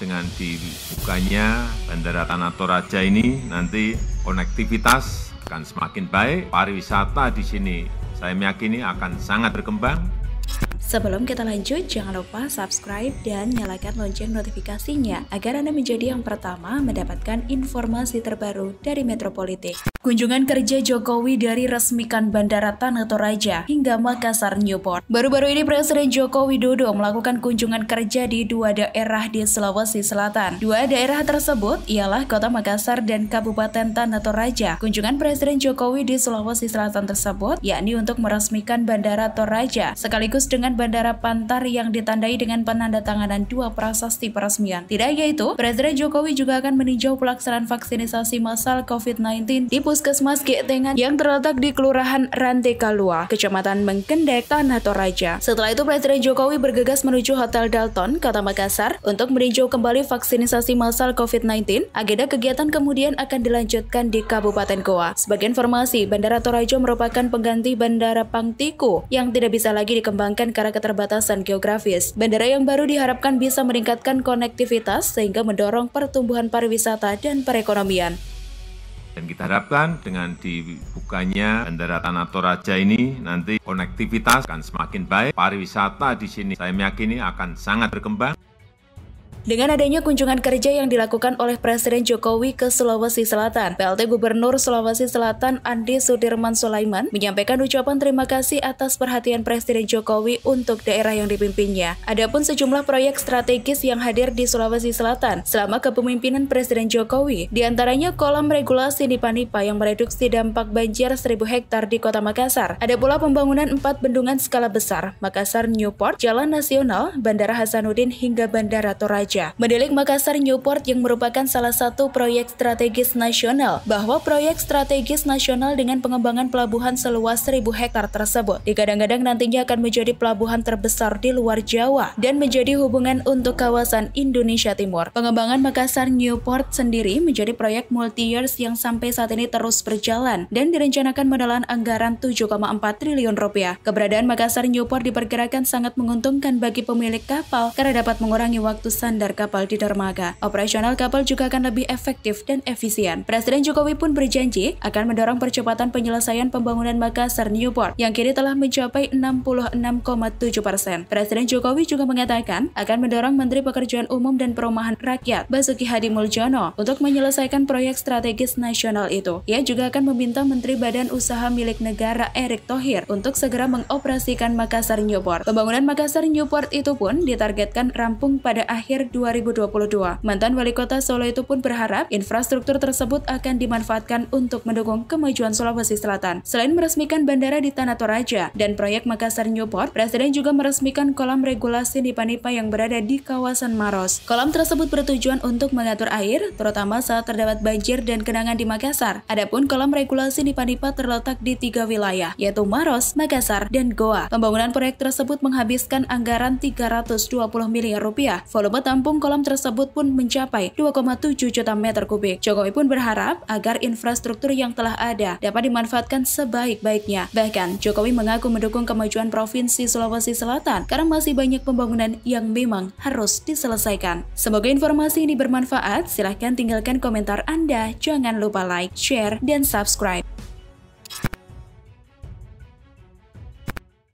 dengan dibukanya Bandara Tanah Toraja ini nanti konektivitas akan semakin baik, pariwisata di sini saya meyakini akan sangat berkembang. Sebelum kita lanjut, jangan lupa subscribe dan nyalakan lonceng notifikasinya agar Anda menjadi yang pertama mendapatkan informasi terbaru dari Metropolitik. Kunjungan kerja Jokowi dari resmikan Bandara Tanah Toraja hingga Makassar Newport. Baru-baru ini Presiden Joko Widodo melakukan kunjungan kerja di dua daerah di Sulawesi Selatan. Dua daerah tersebut ialah Kota Makassar dan Kabupaten Tanah Toraja. Kunjungan Presiden Jokowi di Sulawesi Selatan tersebut yakni untuk meresmikan Bandara Toraja sekaligus dengan Bandara Pantar yang ditandai dengan penandatanganan dua prasasti peresmian. Tidak hanya itu, Presiden Jokowi juga akan meninjau pelaksanaan vaksinasi massal COVID-19 di Puskesmas Getengan yang terletak di Kelurahan Rantekalua, Kecamatan Mengkendek, Tanah Toraja. Setelah itu, Presiden Jokowi bergegas menuju Hotel Dalton, Kota Makassar untuk meninjau kembali vaksinasi massal COVID-19. Agenda kegiatan kemudian akan dilanjutkan di Kabupaten Goa. Sebagai informasi, Bandara Toraja merupakan pengganti Bandara Pangtiku yang tidak bisa lagi dikembangkan karena keterbatasan geografis. Bandara yang baru diharapkan bisa meningkatkan konektivitas sehingga mendorong pertumbuhan pariwisata dan perekonomian. Dan kita harapkan dengan dibukanya Bandara Tanah Toraja ini nanti konektivitas akan semakin baik, pariwisata di sini saya meyakini akan sangat berkembang. Dengan adanya kunjungan kerja yang dilakukan oleh Presiden Jokowi ke Sulawesi Selatan, PLT Gubernur Sulawesi Selatan Andi Sudirman Sulaiman menyampaikan ucapan terima kasih atas perhatian Presiden Jokowi untuk daerah yang dipimpinnya. Adapun sejumlah proyek strategis yang hadir di Sulawesi Selatan selama kepemimpinan Presiden Jokowi, diantaranya kolam regulasi Nipa-Nipa yang mereduksi dampak banjir 1.000 hektar di Kota Makassar. Ada pula pembangunan 4 bendungan skala besar, Makassar Newport, Jalan Nasional, Bandara Hasanuddin hingga Bandara Toraja. Mendelik Makassar Newport yang merupakan salah satu proyek strategis nasional, bahwa proyek strategis nasional dengan pengembangan pelabuhan seluas 1.000 hektar tersebut digadang-gadang nantinya akan menjadi pelabuhan terbesar di luar Jawa dan menjadi hubungan untuk kawasan Indonesia Timur. Pengembangan Makassar Newport sendiri menjadi proyek multi-years yang sampai saat ini terus berjalan dan direncanakan menelan anggaran 7,4 triliun rupiah. Keberadaan Makassar Newport diperkirakan sangat menguntungkan bagi pemilik kapal karena dapat mengurangi waktu sandar kapal di dermaga. Operasional kapal juga akan lebih efektif dan efisien. Presiden Jokowi pun berjanji akan mendorong percepatan penyelesaian pembangunan Makassar Newport yang kini telah mencapai 66,7%. Presiden Jokowi juga mengatakan akan mendorong Menteri Pekerjaan Umum dan Perumahan Rakyat Basuki Hadi Muljono untuk menyelesaikan proyek strategis nasional itu. Ia juga akan meminta Menteri Badan Usaha Milik Negara Erick Thohir untuk segera mengoperasikan Makassar Newport. Pembangunan Makassar Newport itu pun ditargetkan rampung pada akhir 2022. Mantan Wali Kota Solo itu pun berharap infrastruktur tersebut akan dimanfaatkan untuk mendukung kemajuan Sulawesi Selatan. Selain meresmikan bandara di Tanah Toraja dan proyek Makassar Newport, Presiden juga meresmikan kolam regulasi Nipa-Nipa yang berada di kawasan Maros. Kolam tersebut bertujuan untuk mengatur air, terutama saat terdapat banjir dan genangan di Makassar. Adapun kolam regulasi Nipa-Nipa terletak di 3 wilayah, yaitu Maros, Makassar, dan Goa. Pembangunan proyek tersebut menghabiskan anggaran 320 miliar rupiah. Volume tampung kolam tersebut pun mencapai 2,7 juta meter kubik. Jokowi pun berharap agar infrastruktur yang telah ada dapat dimanfaatkan sebaik-baiknya. Bahkan, Jokowi mengaku mendukung kemajuan Provinsi Sulawesi Selatan karena masih banyak pembangunan yang memang harus diselesaikan. Semoga informasi ini bermanfaat. Silahkan tinggalkan komentar Anda. Jangan lupa like, share, dan subscribe.